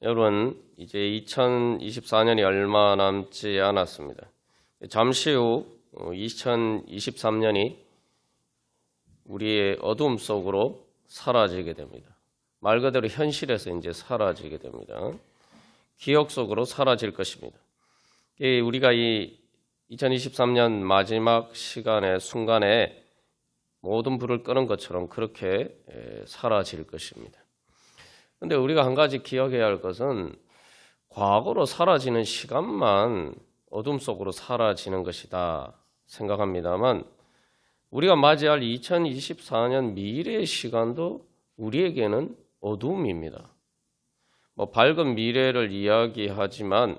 여러분, 이제 2024년이 얼마 남지 않았습니다. 잠시 후 2023년이 우리의 어둠 속으로 사라지게 됩니다. 말 그대로 현실에서 이제 사라지게 됩니다. 기억 속으로 사라질 것입니다. 우리가 이 2023년 마지막 시간의 순간에 모든 불을 끄는 것처럼 그렇게 사라질 것입니다. 그런데 우리가 한 가지 기억해야 할 것은 과거로 사라지는 시간만 어둠 속으로 사라지는 것이다 생각합니다만, 우리가 맞이할 2024년 미래의 시간도 우리에게는 어둠입니다. 밝은 미래를 이야기하지만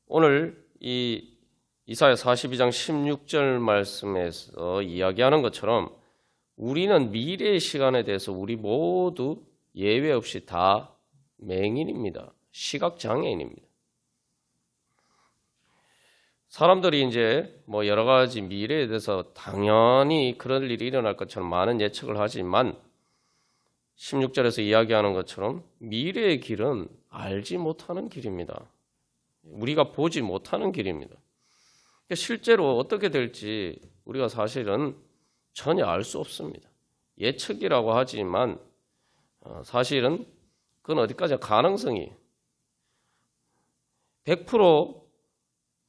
오늘 이 이사야 42장 16절 말씀에서 이야기하는 것처럼 우리는 미래의 시간에 대해서 우리 모두 예외 없이 다 맹인입니다. 시각장애인입니다. 사람들이 이제 여러 가지 미래에 대해서 당연히 그런 일이 일어날 것처럼 많은 예측을 하지만 16절에서 이야기하는 것처럼 미래의 길은 알지 못하는 길입니다. 우리가 보지 못하는 길입니다. 실제로 어떻게 될지 우리가 사실은 전혀 알 수 없습니다. 예측이라고 하지만 사실은 그건 어디까지 가능성이 100%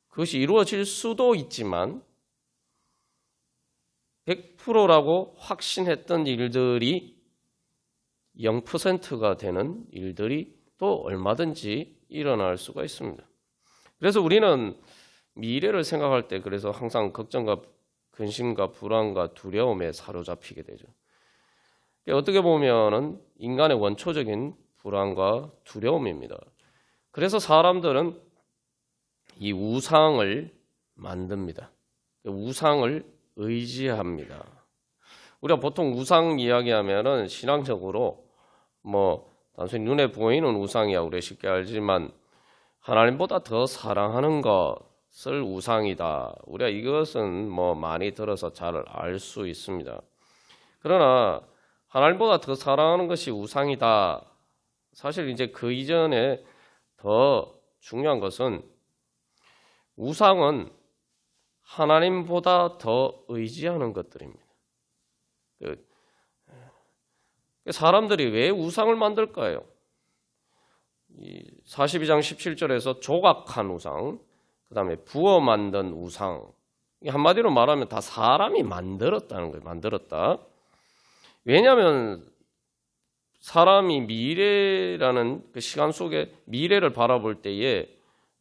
그것이 이루어질 수도 있지만 100%라고 확신했던 일들이 0%가 되는 일들이 또 얼마든지 일어날 수가 있습니다. 그래서 우리는 미래를 생각할 때 그래서 항상 걱정과 근심과 불안과 두려움에 사로잡히게 되죠. 어떻게 보면은 인간의 원초적인 불안과 두려움입니다. 그래서 사람들은 이 우상을 만듭니다. 우상을 의지합니다. 우리가 보통 우상 이야기하면은 신앙적으로 단순히 눈에 보이는 우상이야 우리 쉽게 알지만 하나님보다 더 사랑하는 것을 우상이다. 우리가 이것은 많이 들어서 잘 알 수 있습니다. 그러나 하나님보다 더 사랑하는 것이 우상이다. 사실 이제 그 이전에 더 중요한 것은 우상은 하나님보다 더 의지하는 것들입니다. 사람들이 왜 우상을 만들까요? 42장 17절에서 조각한 우상, 그 다음에 부어 만든 우상, 한마디로 말하면 다 사람이 만들었다는 거예요. 만들었다. 왜냐하면 사람이 미래라는 그 시간 속에 미래를 바라볼 때에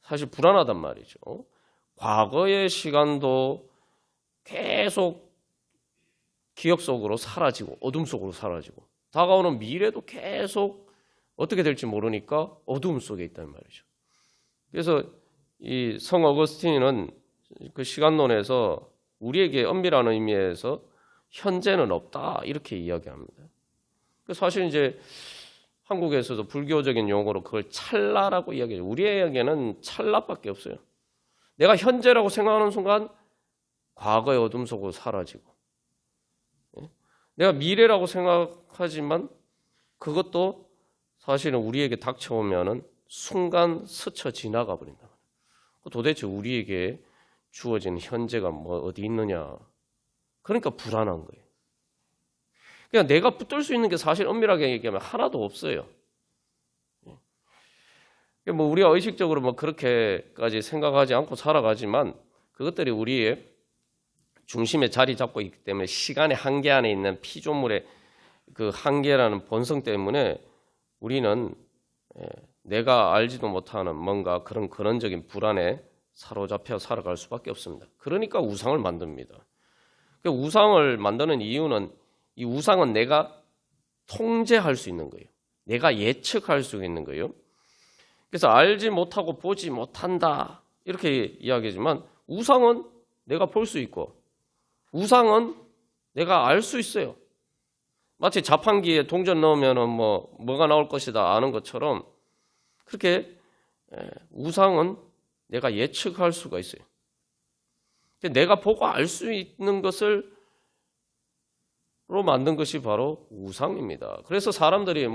사실 불안하단 말이죠. 과거의 시간도 계속 기억 속으로 사라지고 어둠 속으로 사라지고 다가오는 미래도 계속 어떻게 될지 모르니까 어둠 속에 있단 말이죠. 그래서 이 성 어거스틴은 그 시간론에서 우리에게 엄밀한 의미에서 현재는 없다 이렇게 이야기합니다. 사실 이제 한국에서도 불교적인 용어로 그걸 찰나라고 이야기해요. 우리에게는 찰나밖에 없어요. 내가 현재라고 생각하는 순간 과거의 어둠 속으로 사라지고, 내가 미래라고 생각하지만 그것도 사실은 우리에게 닥쳐오면은 순간 스쳐 지나가 버린다. 도대체 우리에게 주어진 현재가 어디 있느냐? 그러니까 불안한 거예요. 그냥 내가 붙들 수 있는 게 사실 엄밀하게 얘기하면 하나도 없어요. 우리가 의식적으로 그렇게까지 생각하지 않고 살아가지만 그것들이 우리의 중심에 자리 잡고 있기 때문에 시간의 한계 안에 있는 피조물의 그 한계라는 본성 때문에 우리는 내가 알지도 못하는 뭔가 그런 근원적인 불안에 사로잡혀 살아갈 수밖에 없습니다. 그러니까 우상을 만듭니다. 우상을 만드는 이유는 이 우상은 내가 통제할 수 있는 거예요. 내가 예측할 수 있는 거예요. 그래서 알지 못하고 보지 못한다 이렇게 이야기하지만 우상은 내가 볼 수 있고 우상은 내가 알 수 있어요. 마치 자판기에 동전 넣으면 뭐가 나올 것이다 아는 것처럼 그렇게 우상은 내가 예측할 수가 있어요. 내가 보고 알 수 있는 것을 로 만든 것이 바로 우상입니다. 그래서 사람들이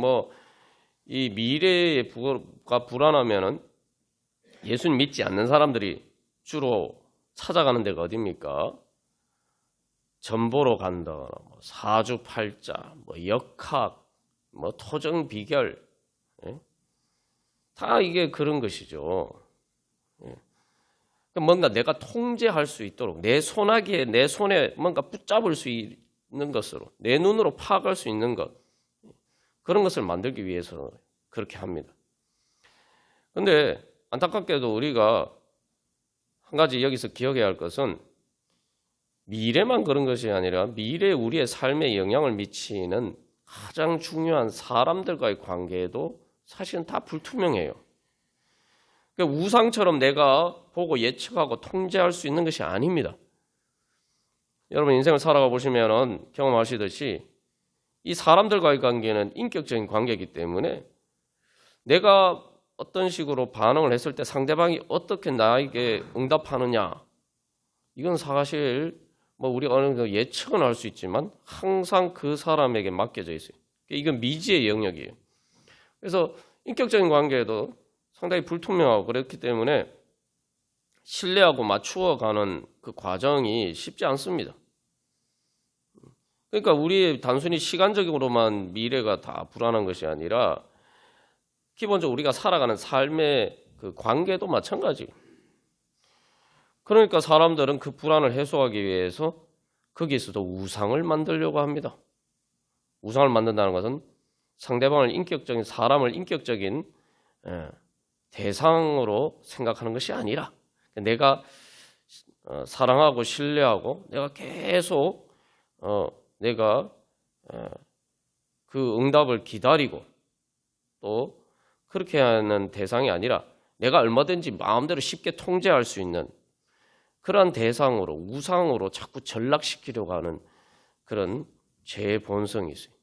이 미래의 부가 불안하면은 예수님 믿지 않는 사람들이 주로 찾아가는 데가 어디입니까? 전보러 간다거나 뭐 사주팔자, 뭐 역학, 뭐 토정비결, 예? 다 이게 그런 것이죠. 예. 뭔가 내가 통제할 수 있도록 내 손아귀에 내 손에 뭔가 붙잡을 수 있는 것으로 내 눈으로 파악할 수 있는 것, 그런 것을 만들기 위해서 그렇게 합니다. 그런데 안타깝게도 우리가 한 가지 여기서 기억해야 할 것은 미래만 그런 것이 아니라 미래에 우리의 삶에 영향을 미치는 가장 중요한 사람들과의 관계에도 사실은 다 불투명해요. 그러니까 우상처럼 내가 보고 예측하고 통제할 수 있는 것이 아닙니다. 여러분 인생을 살아가 보시면 경험하시듯이 이 사람들과의 관계는 인격적인 관계이기 때문에 내가 어떤 식으로 반응을 했을 때 상대방이 어떻게 나에게 응답하느냐, 이건 사실 뭐 우리가 어느 정도 예측은 할 수 있지만 항상 그 사람에게 맡겨져 있어요. 이건 미지의 영역이에요. 그래서 인격적인 관계에도 상당히 불투명하고 그렇기 때문에 신뢰하고 맞추어가는 그 과정이 쉽지 않습니다. 그러니까 우리 단순히 시간적으로만 미래가 다 불안한 것이 아니라 기본적으로 우리가 살아가는 삶의 그 관계도 마찬가지. 그러니까 사람들은 그 불안을 해소하기 위해서 거기에서도 우상을 만들려고 합니다. 우상을 만든다는 것은 상대방을 인격적인 사람을 인격적인 대상으로 생각하는 것이 아니라 내가 사랑하고 신뢰하고 내가 계속 내가 그 응답을 기다리고 또 그렇게 하는 대상이 아니라 내가 얼마든지 마음대로 쉽게 통제할 수 있는 그러한 대상으로 우상으로 자꾸 전락시키려고 하는 그런 죄의 본성이 있어요.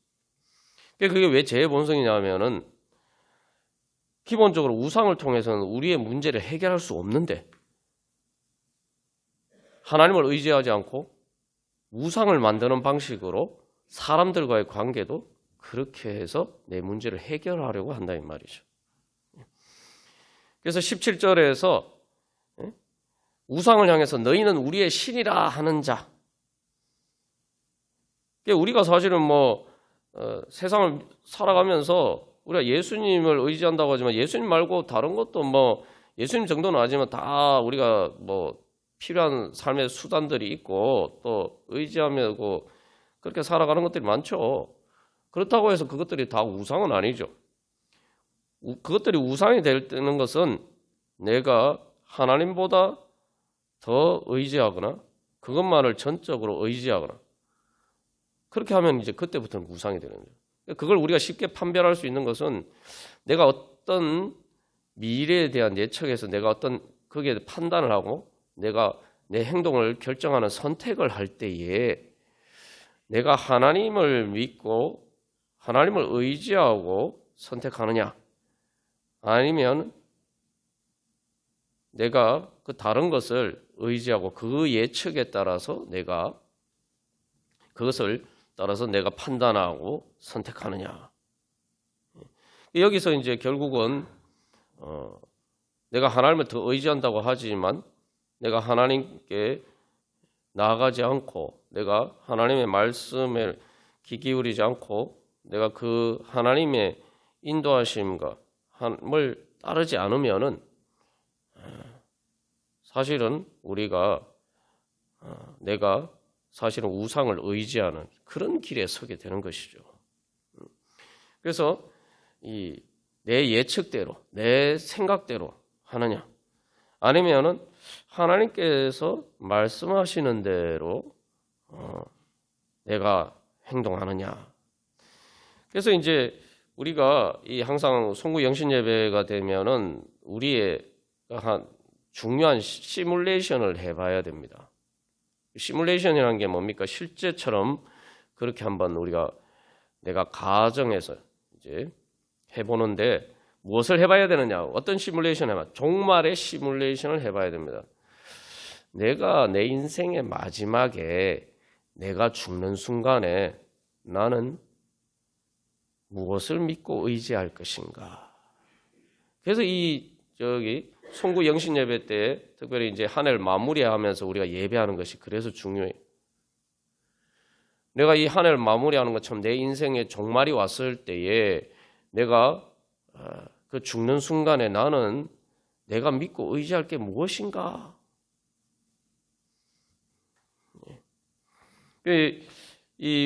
그게 왜 죄의 본성이냐면은 기본적으로 우상을 통해서는 우리의 문제를 해결할 수 없는데 하나님을 의지하지 않고 우상을 만드는 방식으로 사람들과의 관계도 그렇게 해서 내 문제를 해결하려고 한다 이 말이죠. 그래서 17절에서 우상을 향해서 너희는 우리의 신이라 하는 자. 우리가 사실은 세상을 살아가면서 우리가 예수님을 의지한다고 하지만 예수님 말고 다른 것도 예수님 정도는 아니지만 다 우리가 필요한 삶의 수단들이 있고 또 의지하며 그렇게 살아가는 것들이 많죠. 그렇다고 해서 그것들이 다 우상은 아니죠. 그것들이 우상이 되는 것은 내가 하나님보다 더 의지하거나 그것만을 전적으로 의지하거나 그렇게 하면 이제 그때부터는 우상이 되는 거예요. 그걸 우리가 쉽게 판별할 수 있는 것은 내가 어떤 미래에 대한 예측에서 내가 어떤 거기에 판단을 하고 내가 내 행동을 결정하는 선택을 할 때에 내가 하나님을 믿고 하나님을 의지하고 선택하느냐 아니면 내가 그 다른 것을 의지하고 그 예측에 따라서 내가 그것을 따라서 내가 판단하고 선택하느냐. 여기서 이제 결국은 내가 하나님을 더 의지한다고 하지만 내가 하나님께 나아가지 않고 내가 하나님의 말씀에 귀 기울이지 않고 내가 그 하나님의 인도하심과 함을 따르지 않으면은 사실은 우리가 내가 사실은 우상을 의지하는 그런 길에 서게 되는 것이죠. 그래서 내 예측대로 내 생각대로 하느냐 아니면은 하나님께서 말씀하시는 대로 내가 행동하느냐. 그래서 이제 우리가 항상 송구 영신 예배가 되면은 우리의 한 중요한 시뮬레이션을 해봐야 됩니다. 시뮬레이션이라는 게 뭡니까? 실제처럼 그렇게 한번 내가 가정해서 이제 해보는데 무엇을 해봐야 되느냐? 어떤 시뮬레이션 해봐? 종말의 시뮬레이션을 해봐야 됩니다. 내가 내 인생의 마지막에 내가 죽는 순간에 나는 무엇을 믿고 의지할 것인가? 그래서 송구 영신 예배 때 특별히 이제 한 해를 마무리하면서 우리가 예배하는 것이 그래서 중요해요. 내가 이 한 해를 마무리하는 것처럼 내 인생의 종말이 왔을 때에 내가 그 죽는 순간에 나는 내가 믿고 의지할 게 무엇인가?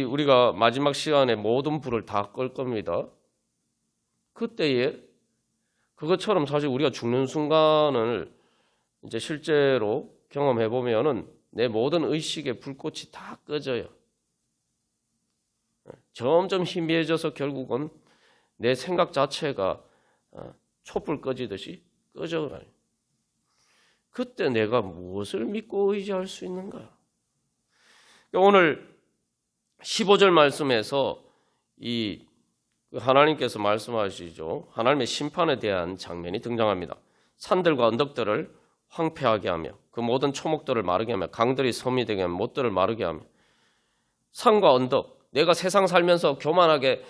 우리가 마지막 시간에 모든 불을 다 끌 겁니다. 그때에 그것처럼 사실 우리가 죽는 순간을 이제 실제로 경험해 보면은 내 모든 의식의 불꽃이 다 꺼져요. 점점 희미해져서 결국은 내 생각 자체가 촛불 꺼지듯이 꺼져가요. 그때 내가 무엇을 믿고 의지할 수 있는가? 오늘 15절 말씀에서 하나님께서 말씀하시죠. 하나님의 심판에 대한 장면이 등장합니다. 산들과 언덕들을 황폐하게 하며 그 모든 초목들을 마르게 하며 강들이 섬이 되게 하며 못들을 마르게 하며 산과 언덕, 내가 세상 살면서 교만하게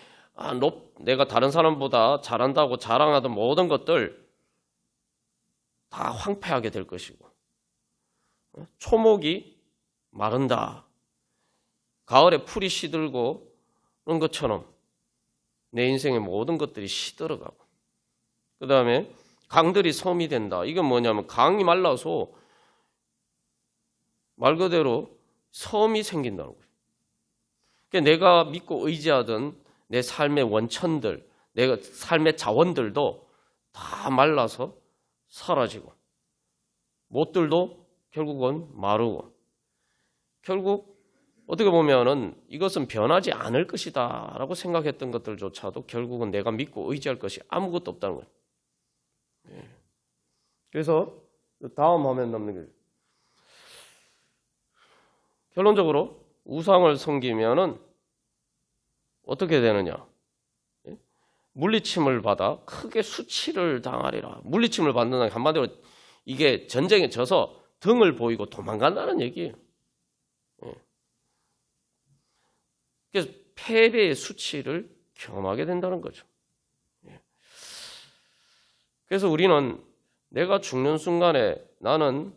내가 다른 사람보다 잘한다고 자랑하던 모든 것들 다 황폐하게 될 것이고 초목이 마른다. 가을에 풀이 시들고 그런 것처럼 내 인생의 모든 것들이 시들어가고 그 다음에 강들이 섬이 된다. 이건 뭐냐면 강이 말라서 말 그대로 섬이 생긴다는 거예요. 그러니까 내가 믿고 의지하던 내 삶의 원천들, 내 삶의 자원들도 다 말라서 사라지고 못들도 결국은 마르고 결국 어떻게 보면은 이것은 변하지 않을 것이다 라고 생각했던 것들조차도 결국은 내가 믿고 의지할 것이 아무것도 없다는 거예요. 그래서 다음 화면 넘는 게 결론적으로 우상을 섬기면은 어떻게 되느냐? 물리침을 받아 크게 수치를 당하리라. 물리침을 받는다는 한마디로 이게 전쟁에 져서 등을 보이고 도망간다는 얘기예요. 그래서 패배의 수치를 경험하게 된다는 거죠. 그래서 우리는 내가 죽는 순간에 나는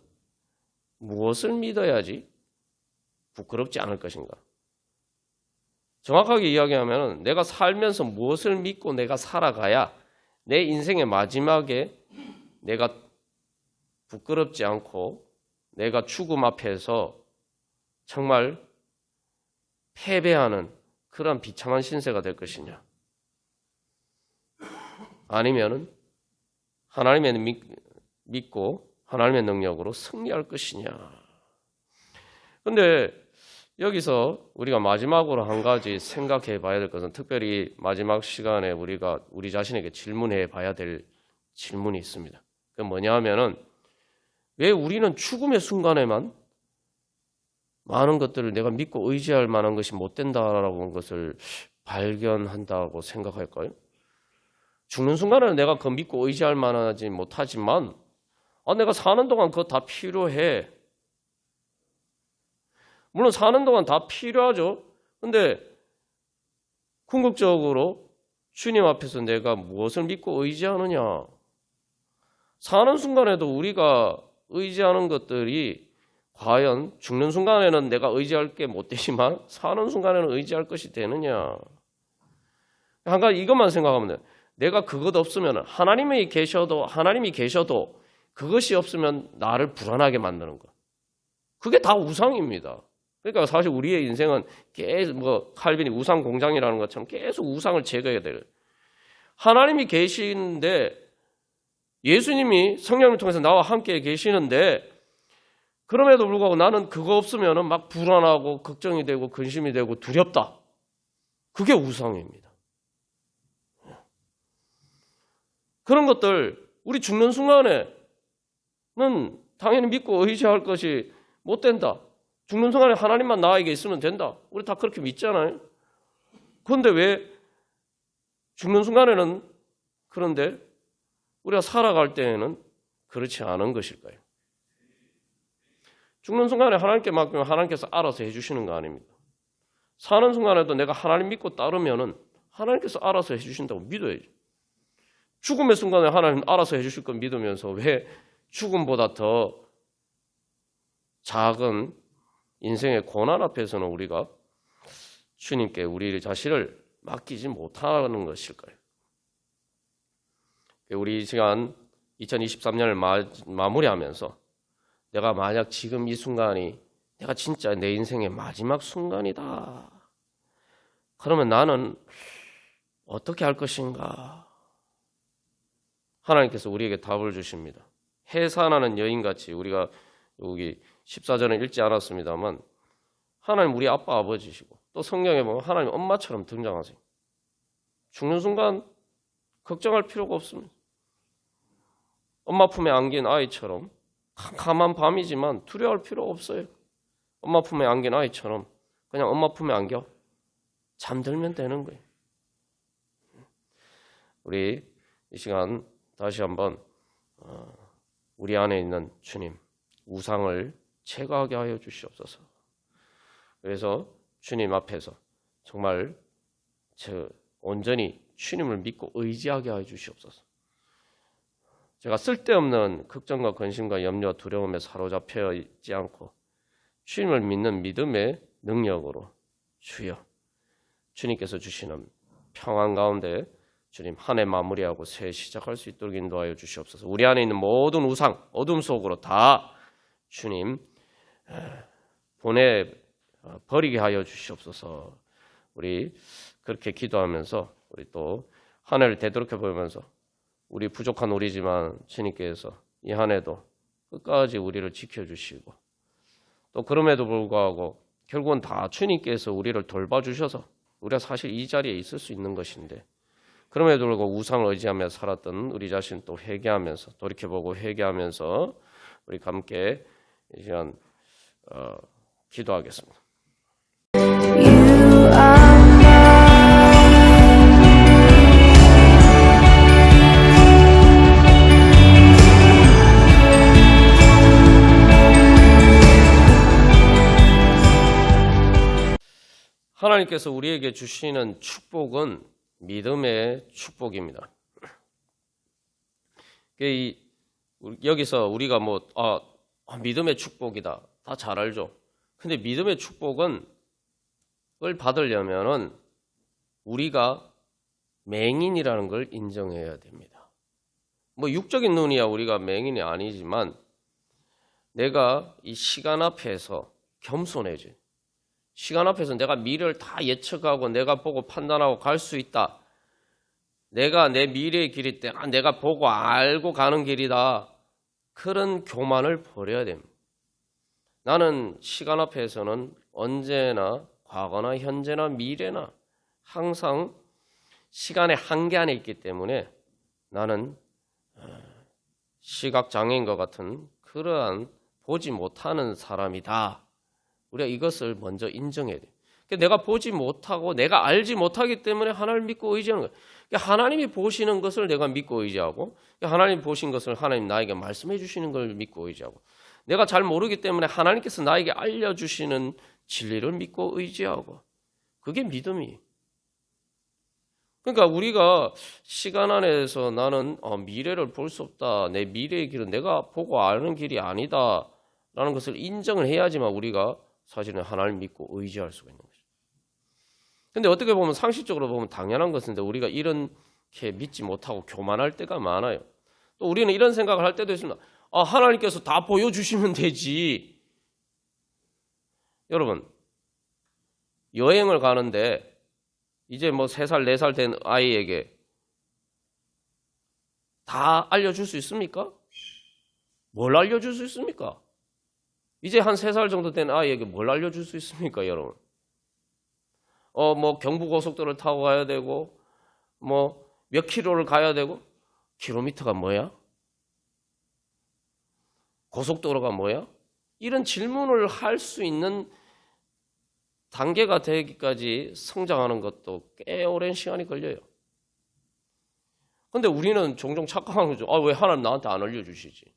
무엇을 믿어야지 부끄럽지 않을 것인가? 정확하게 이야기하면 내가 살면서 무엇을 믿고 내가 살아가야 내 인생의 마지막에 내가 부끄럽지 않고 내가 죽음 앞에서 정말 패배하는 그런 비참한 신세가 될 것이냐? 아니면은 하나님의 믿고 하나님의 능력으로 승리할 것이냐? 근데 여기서 우리가 마지막으로 한 가지 생각해 봐야 될 것은 특별히 마지막 시간에 우리가 우리 자신에게 질문해 봐야 될 질문이 있습니다. 그게 뭐냐 하면은 왜 우리는 죽음의 순간에만 많은 것들을 내가 믿고 의지할 만한 것이 못 된다라고 하는 것을 발견한다고 생각할까요? 죽는 순간에는 내가 그거 믿고 의지할 만하지 못하지만 내가 사는 동안 그거 다 필요해. 물론 사는 동안 다 필요하죠. 근데 궁극적으로 주님 앞에서 내가 무엇을 믿고 의지하느냐. 사는 순간에도 우리가 의지하는 것들이 과연 죽는 순간에는 내가 의지할 게 못 되지만 사는 순간에는 의지할 것이 되느냐. 한 가지 이것만 생각하면 돼요. 내가 그것 없으면 하나님이 계셔도 그것이 없으면 나를 불안하게 만드는 것. 그게 다 우상입니다. 그러니까 사실 우리의 인생은 계속 칼빈이 우상 공장이라는 것처럼 계속 우상을 제거해야 돼요. 하나님이 계시는데 예수님이 성령을 통해서 나와 함께 계시는데 그럼에도 불구하고 나는 그거 없으면 막 불안하고 걱정이 되고 근심이 되고 두렵다. 그게 우상입니다. 그런 것들 우리 죽는 순간에는 당연히 믿고 의지할 것이 못 된다. 죽는 순간에 하나님만 나에게 있으면 된다. 우리 다 그렇게 믿잖아요. 그런데 왜 죽는 순간에는 그런데 우리가 살아갈 때에는 그렇지 않은 것일까요? 죽는 순간에 하나님께 맡기면 하나님께서 알아서 해주시는 거 아닙니다. 사는 순간에도 내가 하나님 믿고 따르면은 하나님께서 알아서 해주신다고 믿어야지. 죽음의 순간에 하나님 알아서 해주실 건 믿으면서 왜 죽음보다 더 작은 인생의 고난 앞에서는 우리가 주님께 우리 자신을 맡기지 못하는 것일까요? 우리 이 시간 2023년을 마무리하면서 내가 만약 지금 이 순간이 내가 진짜 내 인생의 마지막 순간이다. 그러면 나는 어떻게 할 것인가? 하나님께서 우리에게 답을 주십니다. 해산하는 여인같이 우리가 여기 14절은 읽지 않았습니다만 하나님 우리 아빠 아버지시고 또 성경에 보면 하나님 엄마처럼 등장하세요. 죽는 순간 걱정할 필요가 없습니다. 엄마 품에 안긴 아이처럼 캄캄한 밤이지만 두려워할 필요가 없어요. 엄마 품에 안긴 아이처럼 그냥 엄마 품에 안겨 잠들면 되는 거예요. 우리 이 시간 다시 한번 우리 안에 있는 주님 우상을 제거하게 하여 주시옵소서. 그래서 주님 앞에서 정말 온전히 주님을 믿고 의지하게 하여 주시옵소서. 제가 쓸데없는 걱정과 근심과 염려, 두려움에 사로잡혀 있지 않고 주님을 믿는 믿음의 능력으로 주여 주님께서 주시는 평안 가운데 주님 한 해 마무리하고 새해 시작할 수 있도록 인도하여 주시옵소서. 우리 안에 있는 모든 우상, 어둠 속으로 다 주님 보내 버리게 하여 주시옵소서. 우리 그렇게 기도하면서 우리 또 한 해를 되돌아켜 보면서 우리 부족한 우리지만 주님께서 이 한 해도 끝까지 우리를 지켜주시고 또 그럼에도 불구하고 결국은 다 주님께서 우리를 돌봐주셔서 우리가 사실 이 자리에 있을 수 있는 것인데 그럼에도 불구하고 우상을 의지하며 살았던 우리 자신 또 회개하면서 돌이켜보고 회개하면서 우리 함께 이 시간 기도하겠습니다. 하나님께서 우리에게 주시는 축복은 믿음의 축복입니다. 여기서 우리가 믿음의 축복이다. 다 잘 알죠. 근데 믿음의 축복은 그걸 받으려면은 우리가 맹인이라는 걸 인정해야 됩니다. 육적인 눈이야 우리가 맹인이 아니지만 내가 이 시간 앞에서 겸손해져. 시간 앞에서 내가 미래를 다 예측하고 내가 보고 판단하고 갈 수 있다. 내가 내 미래의 길이 때 내가 보고 알고 가는 길이다. 그런 교만을 버려야 됩니다. 나는 시간 앞에서는 언제나 과거나 현재나 미래나 항상 시간의 한계 안에 있기 때문에 나는 시각장애인과 같은 그러한 보지 못하는 사람이다. 우리가 이것을 먼저 인정해야 돼요. 내가 보지 못하고 내가 알지 못하기 때문에 하나님을 믿고 의지하는 거예요. 하나님이 보시는 것을 내가 믿고 의지하고 하나님이 보신 것을 하나님 나에게 말씀해 주시는 걸 믿고 의지하고 내가 잘 모르기 때문에 하나님께서 나에게 알려주시는 진리를 믿고 의지하고 그게 믿음이에요. 그러니까 우리가 시간 안에서 나는 미래를 볼 수 없다. 내 미래의 길은 내가 보고 아는 길이 아니다. 라는 것을 인정을 해야지만 우리가 사실은 하나님을 믿고 의지할 수가 있는 거죠. 근데 어떻게 보면 상식적으로 보면 당연한 것인데 우리가 이렇게 믿지 못하고 교만할 때가 많아요. 또 우리는 이런 생각을 할 때도 있습니다. 하나님께서 다 보여주시면 되지. 여러분 여행을 가는데 이제 3살, 4살 된 아이에게 다 알려줄 수 있습니까? 뭘 알려줄 수 있습니까? 이제 한 3살 정도 된 아이에게 뭘 알려줄 수 있습니까, 여러분? 경부고속도로를 타고 가야 되고, 몇 킬로를 가야 되고, 킬로미터가 뭐야? 고속도로가 뭐야? 이런 질문을 할 수 있는 단계가 되기까지 성장하는 것도 꽤 오랜 시간이 걸려요. 근데 우리는 종종 착각하는 거죠. 왜 하나님 나한테 안 알려주시지?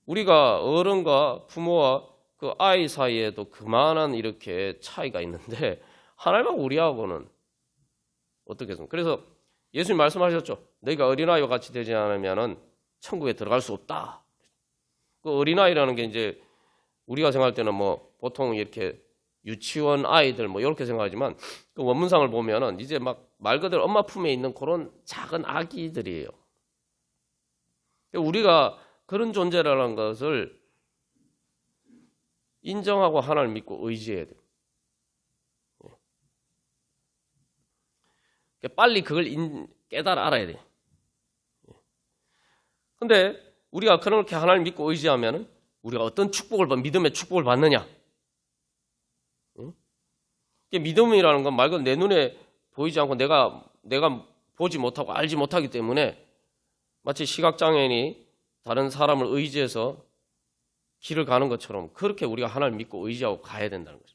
우리가 어른과 부모와 그 아이 사이에도 그만한 이렇게 차이가 있는데 하나님하고 우리하고는 어떻겠습니까? 그래서 예수님 말씀하셨죠. 너희가 어린아이와 같이 되지 않으면은 천국에 들어갈 수 없다. 그 어린아이라는 게 이제 우리가 생각할 때는 뭐 보통 이렇게 유치원 아이들 뭐 이렇게 생각하지만 그 원문상을 보면은 이제 막 말 그대로 엄마 품에 있는 그런 작은 아기들이에요. 우리가 그런 존재라는 것을 인정하고 하나님을 믿고 의지해야 돼요. 빨리 그걸 깨달아 알아야 돼요. 근데 우리가 그렇게 하나님을 믿고 의지하면은 우리가 어떤 믿음의 축복을 받느냐? 믿음이라는 건 말 그대로 내 눈에 보이지 않고 내가 보지 못하고 알지 못하기 때문에 마치 시각장애인이 다른 사람을 의지해서 길을 가는 것처럼 그렇게 우리가 하나님을 믿고 의지하고 가야 된다는 거죠.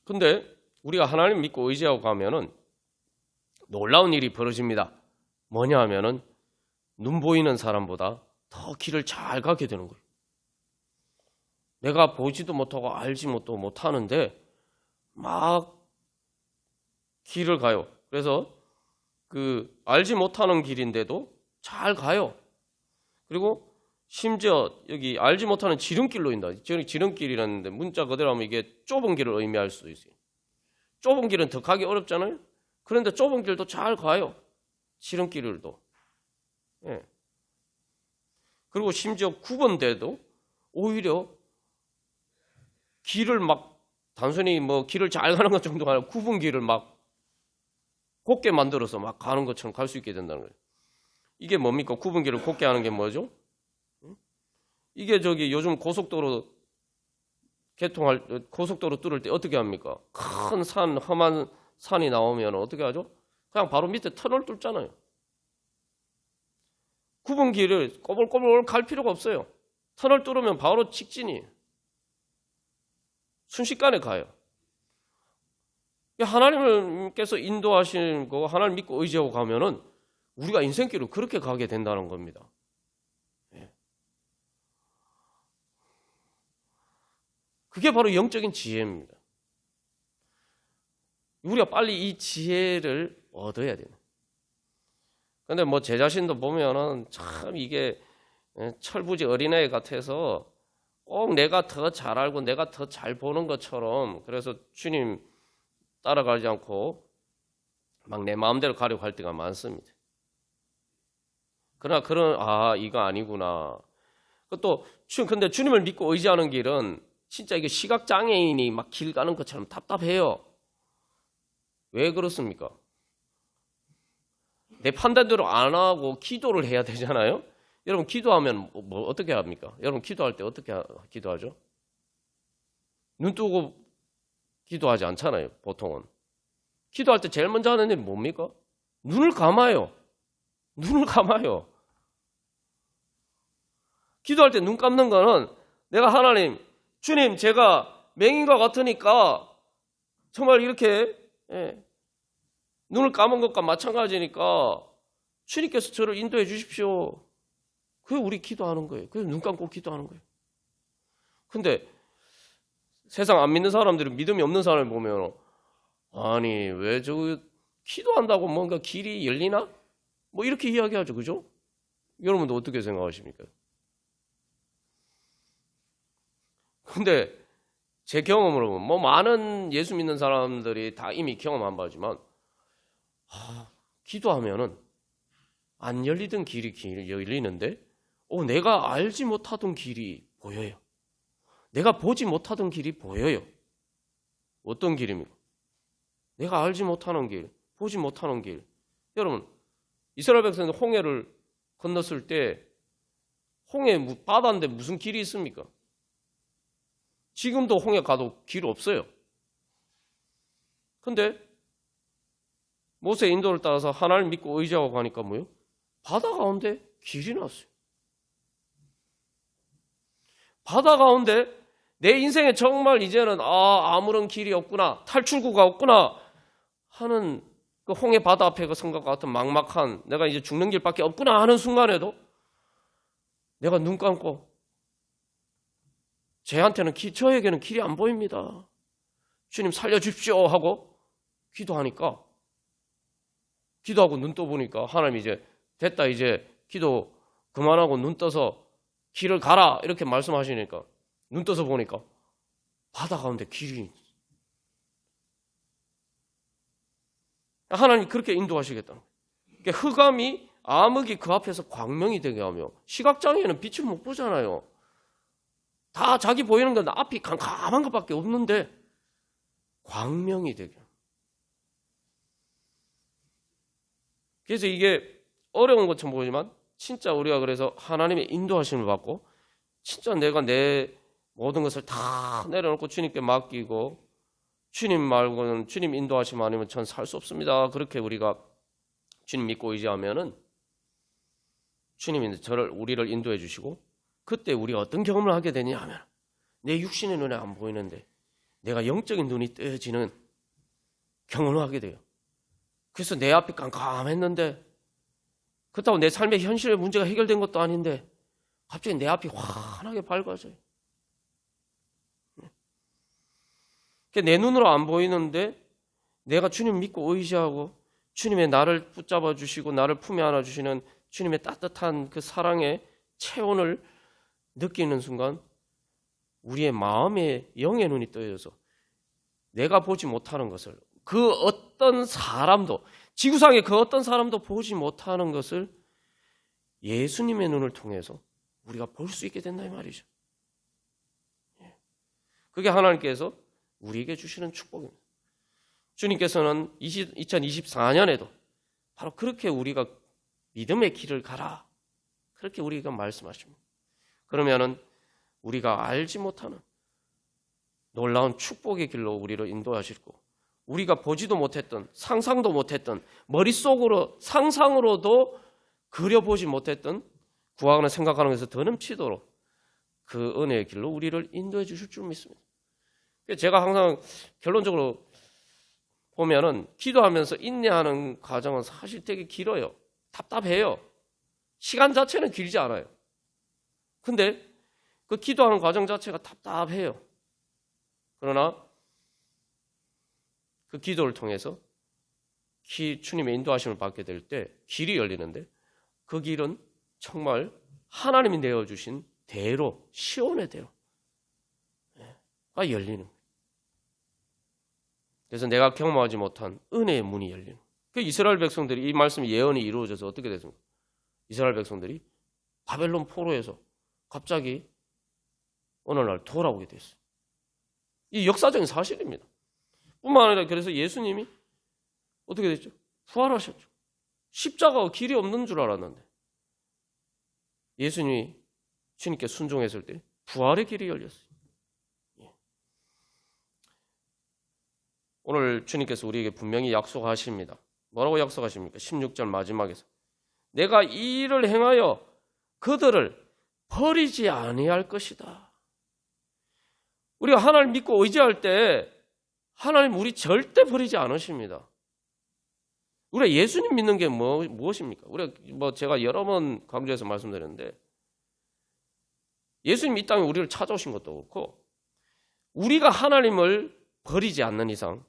근데 우리가 하나님을 믿고 의지하고 가면은 놀라운 일이 벌어집니다. 뭐냐 하면은 눈 보이는 사람보다 더 길을 잘 가게 되는 거예요. 내가 보지도 못하고 알지 못하는데 막 길을 가요. 그래서 그 알지 못하는 길인데도 잘 가요. 그리고 심지어 여기 알지 못하는 지름길로인다. 지름길이라는데 문자 그대로 하면 이게 좁은 길을 의미할 수 있어요. 좁은 길은 더 가기 어렵잖아요. 그런데 좁은 길도 잘 가요. 지름길도. 예. 그리고 심지어 9번대도 오히려 길을 막 단순히 뭐 길을 잘 가는 것 정도가 아니라 9번 길을 막 곱게 만들어서 막 가는 것처럼 갈 수 있게 된다는 거예요. 이게 뭡니까? 9번 길을 곱게 하는 게 뭐죠? 이게 저기 요즘 고속도로 고속도로 뚫을 때 어떻게 합니까? 큰 산, 험한 산이 나오면 어떻게 하죠? 그냥 바로 밑에 터널 뚫잖아요. 9번 길을 꼬불꼬불 갈 필요가 없어요. 터널 뚫으면 바로 직진이에요. 순식간에 가요. 하나님께서 인도하시는 거 하나님 믿고 의지하고 가면은 우리가 인생길을 그렇게 가게 된다는 겁니다. 그게 바로 영적인 지혜입니다. 우리가 빨리 이 지혜를 얻어야 돼요. 근데 뭐 제 자신도 보면은 참 이게 철부지 어린애 같아서 꼭 내가 더 잘 알고 내가 더 잘 보는 것처럼 그래서 주님 따라가지 않고 막 내 마음대로 가려고 할 때가 많습니다. 그러나 이거 아니구나. 또 근데 주님을 믿고 의지하는 길은 진짜 이게 시각장애인이 막 길 가는 것처럼 답답해요. 왜 그렇습니까? 내 판단대로 안 하고 기도를 해야 되잖아요. 여러분 기도하면 뭐 어떻게 합니까? 여러분 기도할 때 어떻게 기도하죠? 눈 뜨고 기도하지 않잖아요. 보통은. 기도할 때 제일 먼저 하는 일이 뭡니까? 눈을 감아요. 눈을 감아요. 기도할 때 눈 감는 거는 내가 하나님, 주님 제가 맹인과 같으니까 정말 이렇게 눈을 감은 것과 마찬가지니까 주님께서 저를 인도해 주십시오. 그게 우리 기도하는 거예요. 그래서 눈 감고 기도하는 거예요. 근데 세상 안 믿는 사람들이 믿음이 없는 사람을 보면 아니 왜 저 기도한다고 뭔가 길이 열리나? 뭐 이렇게 이야기하죠. 그죠? 여러분도 어떻게 생각하십니까? 근데 제 경험으로 보면 뭐 많은 예수 믿는 사람들이 다 이미 경험한 바지만 기도하면은 안 열리던 길이 열리는데 내가 알지 못하던 길이 보여요. 내가 보지 못하던 길이 보여요. 어떤 길입니까? 내가 알지 못하는 길, 보지 못하는 길. 여러분, 이스라엘 백성들 홍해를 건넜을 때 홍해 바다인데 무슨 길이 있습니까? 지금도 홍해 가도 길 없어요. 근데 모세 인도를 따라서 하나님 믿고 의지하고 가니까 뭐요? 바다 가운데 길이 났어요. 바다 가운데 내 인생에 정말 이제는 아무런 길이 없구나, 탈출구가 없구나 하는 그 홍해 바다 앞에 그 생각과 같은 막막한 내가 이제 죽는 길밖에 없구나 하는 순간에도 내가 눈 감고 저에게는 길이 안 보입니다. 주님 살려주십시오 하고 기도하니까, 기도하고 눈 떠보니까 하나님 이제 됐다, 이제 기도 그만하고 눈 떠서 길을 가라 이렇게 말씀하시니까 눈 떠서 보니까 바다 가운데 길이, 하나님 그렇게 인도하시겠다는 거예요. 그러니까 흑암이 암흑이 그 앞에서 광명이 되게 하며, 시각장애는 빛을 못 보잖아요. 다 자기 보이는 건 앞이 캄캄한 것밖에 없는데 광명이 되게. 그래서 이게 어려운 것처럼 보이지만 진짜 우리가 그래서 하나님의 인도하심을 받고 진짜 내가 내 모든 것을 다 내려놓고 주님께 맡기고, 주님 말고는, 주님 인도하심 아니면 전 살 수 없습니다. 그렇게 우리가 주님 믿고 의지하면은 주님이 우리를 인도해 주시고, 그때 우리가 어떤 경험을 하게 되냐 하면 내 육신의 눈에 안 보이는데 내가 영적인 눈이 뜨여지는 경험을 하게 돼요. 그래서 내 앞이 깜깜했는데, 그렇다고 내 삶의 현실의 문제가 해결된 것도 아닌데 갑자기 내 앞이 환하게 밝아져요. 내 눈으로 안 보이는데 내가 주님 믿고 의지하고 주님의 나를 붙잡아 주시고 나를 품에 안아 주시는 주님의 따뜻한 그 사랑의 체온을 느끼는 순간 우리의 마음의 영의 눈이 떠져서 내가 보지 못하는 것을, 그 어떤 사람도, 지구상의 그 어떤 사람도 보지 못하는 것을 예수님의 눈을 통해서 우리가 볼 수 있게 된다 이 말이죠. 그게 하나님께서 우리에게 주시는 축복입니다. 주님께서는 2024년에도 바로 그렇게 우리가 믿음의 길을 가라, 그렇게 우리가 말씀하십니다. 그러면은 우리가 알지 못하는 놀라운 축복의 길로 우리를 인도하시고, 우리가 보지도 못했던, 상상도 못했던, 머릿속으로 상상으로도 그려보지 못했던, 구하거나 생각하는 것에서 더 넘치도록 그 은혜의 길로 우리를 인도해 주실 줄 믿습니다. 제가 항상 결론적으로 보면은 기도하면서 인내하는 과정은 사실 되게 길어요. 답답해요. 시간 자체는 길지 않아요. 근데 그 기도하는 과정 자체가 답답해요. 그러나 그 기도를 통해서 주님의 인도하심을 받게 될 때 길이 열리는데, 그 길은 정말 하나님이 내어주신 대로, 시온의 대로가 열리는 거예요. 그래서 내가 경험하지 못한 은혜의 문이 열리는 거예요. 그 이스라엘 백성들이, 이 말씀이 예언이 이루어져서 어떻게 됐습니까? 이스라엘 백성들이 바벨론 포로에서 갑자기 어느 날 돌아오게 됐어요. 이 역사적인 사실입니다. 뿐만 아니라 그래서 예수님이 어떻게 됐죠? 부활하셨죠. 십자가가 길이 없는 줄 알았는데 예수님이 주님께 순종했을 때 부활의 길이 열렸어요. 오늘 주님께서 우리에게 분명히 약속하십니다. 뭐라고 약속하십니까? 16절 마지막에서 내가 이 일을 행하여 그들을 버리지 아니할 것이다. 우리가 하나님 믿고 의지할 때 하나님 우리 절대 버리지 않으십니다. 우리가 예수님 믿는 게 무엇입니까? 우리가 제가 여러 번 강조해서 말씀드렸는데, 예수님 이 땅에 우리를 찾아오신 것도 그렇고, 우리가 하나님을 버리지 않는 이상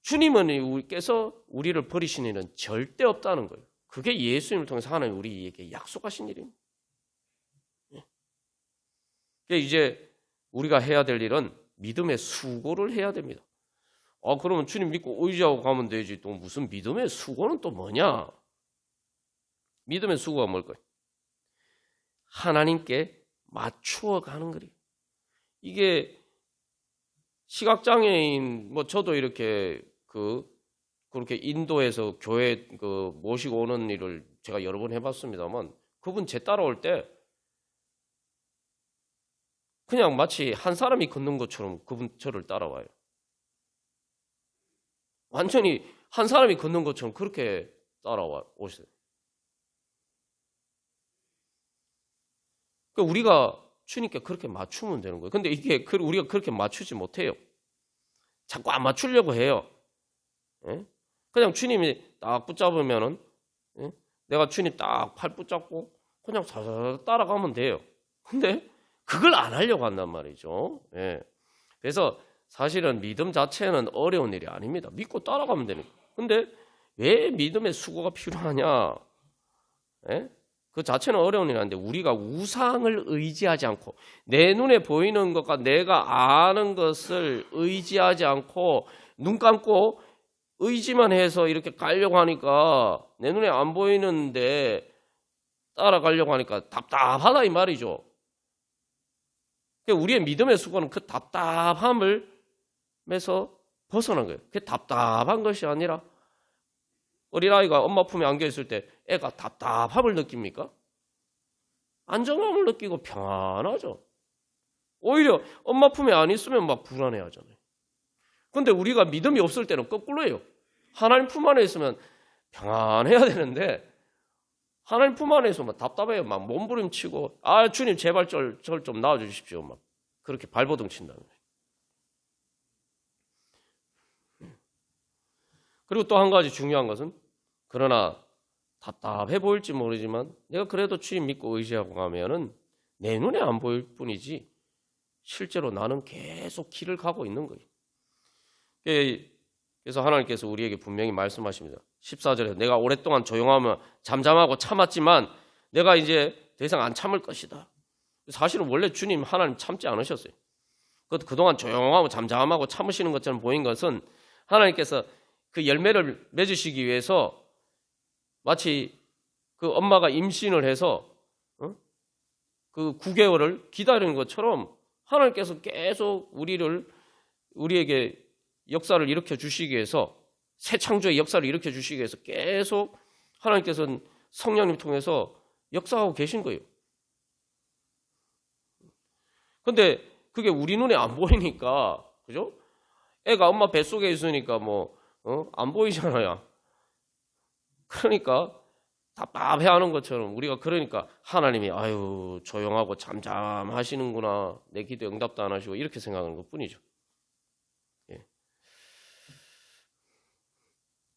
주님은 우리께서 우리를 버리시는 일은 절대 없다는 거예요. 그게 예수님을 통해서 하나님 우리에게 약속하신 일입니다. 이제 우리가 해야 될 일은 믿음의 수고를 해야 됩니다. 그러면 주님 믿고 의지하고 가면 되지. 또 무슨 믿음의 수고는 또 뭐냐? 믿음의 수고가 뭘까요? 하나님께 맞추어 가는 거예요. 이게 시각장애인, 저도 이렇게 그렇게 인도해서 교회 모시고 오는 일을 제가 여러 번 해봤습니다만, 그분 제 따라올 때 그냥 마치 한 사람이 걷는 것처럼 그분 저를 따라와요. 완전히 한 사람이 걷는 것처럼 그렇게 따라오세요. 그러니까 우리가 주님께 그렇게 맞추면 되는 거예요. 근데 이게 우리가 그렇게 맞추지 못해요. 자꾸 안 맞추려고 해요. 그냥 주님이 딱 붙잡으면은, 내가 주님 딱 팔 붙잡고 그냥 사사사 따라가면 돼요. 근데 그걸 안 하려고 한단 말이죠. 그래서 사실은 믿음 자체는 어려운 일이 아닙니다. 믿고 따라가면 되니까. 근데 왜 믿음의 수고가 필요하냐? 예? 그 자체는 어려운 일이 아닌데 우리가 우상을 의지하지 않고 내 눈에 보이는 것과 내가 아는 것을 의지하지 않고 눈 감고 의지만 해서 이렇게 가려고 하니까 내 눈에 안 보이는데 따라가려고 하니까 답답하다 이 말이죠. 우리의 믿음의 수고는 그 답답함을 에서 벗어난 거예요. 그게 답답한 것이 아니라 어린아이가 엄마 품에 안겨 있을 때 애가 답답함을 느낍니까? 안정감을 느끼고 평안하죠. 오히려 엄마 품에 안 있으면 막 불안해하잖아요. 근데 우리가 믿음이 없을 때는 거꾸로예요. 하나님 품 안에 있으면 평안해야 되는데 하나님 품 안에 있으면 답답해요. 막 몸부림치고 아 주님 제발 절 좀 낳아주십시오. 막 그렇게 발버둥 친다는 거예요. 그리고 또 한 가지 중요한 것은 그러나 답답해 보일지 모르지만 내가 그래도 주님 믿고 의지하고 가면은 내 눈에 안 보일 뿐이지 실제로 나는 계속 길을 가고 있는 거예요. 그래서 하나님께서 우리에게 분명히 말씀하십니다. 14절에 내가 오랫동안 조용하며 잠잠하고 참았지만 내가 이제 더 이상 안 참을 것이다. 사실은 원래 주님 하나님 참지 않으셨어요. 그동안 조용하고 잠잠하고 참으시는 것처럼 보인 것은 하나님께서 그 열매를 맺으시기 위해서 마치 그 엄마가 임신을 해서 그 9개월을 기다리는 것처럼 하나님께서 계속 우리에게 역사를 일으켜 주시기 위해서 새 창조의 역사를 일으켜 주시기 위해서 계속 하나님께서는 성령님 통해서 역사하고 계신 거예요. 근데 그게 우리 눈에 안 보이니까 그죠? 애가 엄마 뱃속에 있으니까 안 보이잖아요. 그러니까 답답해하는 것처럼 우리가 그러니까 하나님이 아유 조용하고 잠잠하시는구나 내 기도 응답도 안 하시고 이렇게 생각하는 것뿐이죠. 예.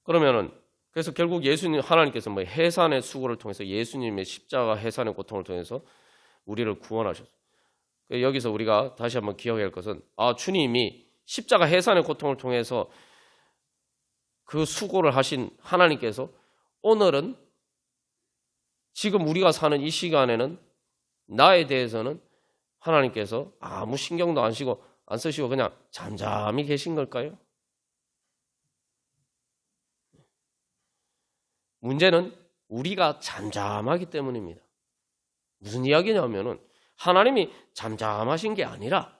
그러면은 그래서 결국 예수님 하나님께서 해산의 수고를 통해서 예수님의 십자가 해산의 고통을 통해서 우리를 구원하셨어요. 여기서 우리가 다시 한번 기억해야 할 것은 주님이 십자가 해산의 고통을 통해서 그 수고를 하신 하나님께서 오늘은 지금 우리가 사는 이 시간에는 나에 대해서는 하나님께서 아무 신경도 안 쓰시고 그냥 잠잠히 계신 걸까요? 문제는 우리가 잠잠하기 때문입니다. 무슨 이야기냐면은 하나님이 잠잠하신 게 아니라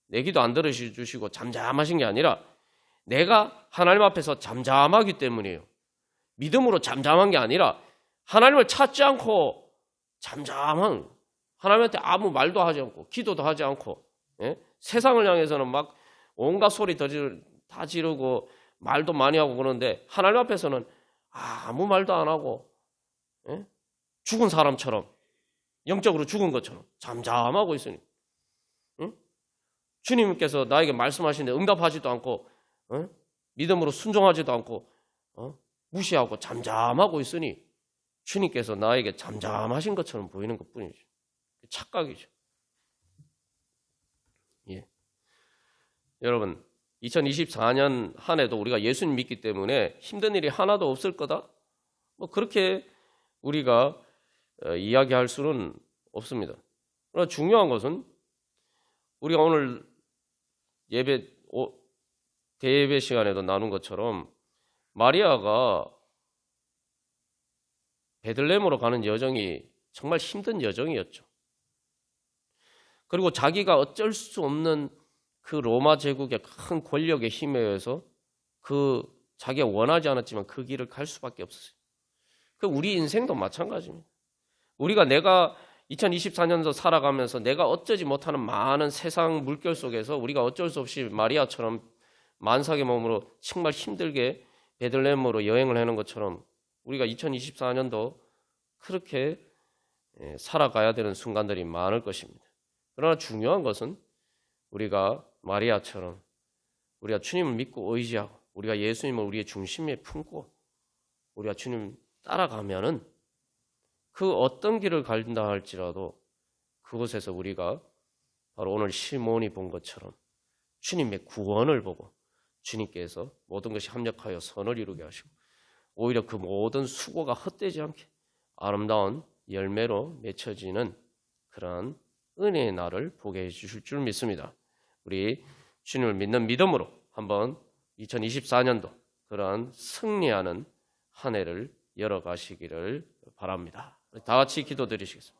내 기도 안 들어주시고 잠잠하신 게 아니라 내가 하나님 앞에서 잠잠하기 때문이에요. 믿음으로 잠잠한 게 아니라 하나님을 찾지 않고 잠잠한 하나님한테 아무 말도 하지 않고 기도도 하지 않고 세상을 향해서는 막 온갖 소리 다 지르고 말도 많이 하고 그러는데 하나님 앞에서는 아무 말도 안 하고 죽은 사람처럼 영적으로 죽은 것처럼 잠잠하고 있으니 주님께서 나에게 말씀하시는데 응답하지도 않고 믿음으로 순종하지도 않고 무시하고 잠잠하고 있으니 주님께서 나에게 잠잠하신 것처럼 보이는 것뿐이죠. 착각이죠. 예. 여러분 2024년 한 해도 우리가 예수님 믿기 때문에 힘든 일이 하나도 없을 거다? 그렇게 우리가 이야기할 수는 없습니다. 그러나 중요한 것은 우리가 오늘 대예배 시간에도 나눈 것처럼 마리아가 베들레헴으로 가는 여정이 정말 힘든 여정이었죠. 그리고 자기가 어쩔 수 없는 그 로마 제국의 큰 권력의 힘에 의해서 자기가 원하지 않았지만 그 길을 갈 수밖에 없었어요. 우리 인생도 마찬가지입니다. 내가 2024년도 살아가면서 내가 어쩌지 못하는 많은 세상 물결 속에서 우리가 어쩔 수 없이 마리아처럼 만삭의 몸으로 정말 힘들게 베들레헴으로 여행을 하는 것처럼 우리가 2024년도 그렇게 살아가야 되는 순간들이 많을 것입니다. 그러나 중요한 것은 우리가 마리아처럼 우리가 주님을 믿고 의지하고 우리가 예수님을 우리의 중심에 품고 우리가 주님 따라가면은 그 어떤 길을 간다 할지라도 그곳에서 우리가 바로 오늘 시몬이 본 것처럼 주님의 구원을 보고 주님께서 모든 것이 합력하여 선을 이루게 하시고 오히려 그 모든 수고가 헛되지 않게 아름다운 열매로 맺혀지는 그런 은혜의 날을 보게 해주실 줄 믿습니다. 우리 주님을 믿는 믿음으로 한번 2024년도 그런 승리하는 한 해를 열어가시기를 바랍니다. 다 같이 기도드리시겠습니다.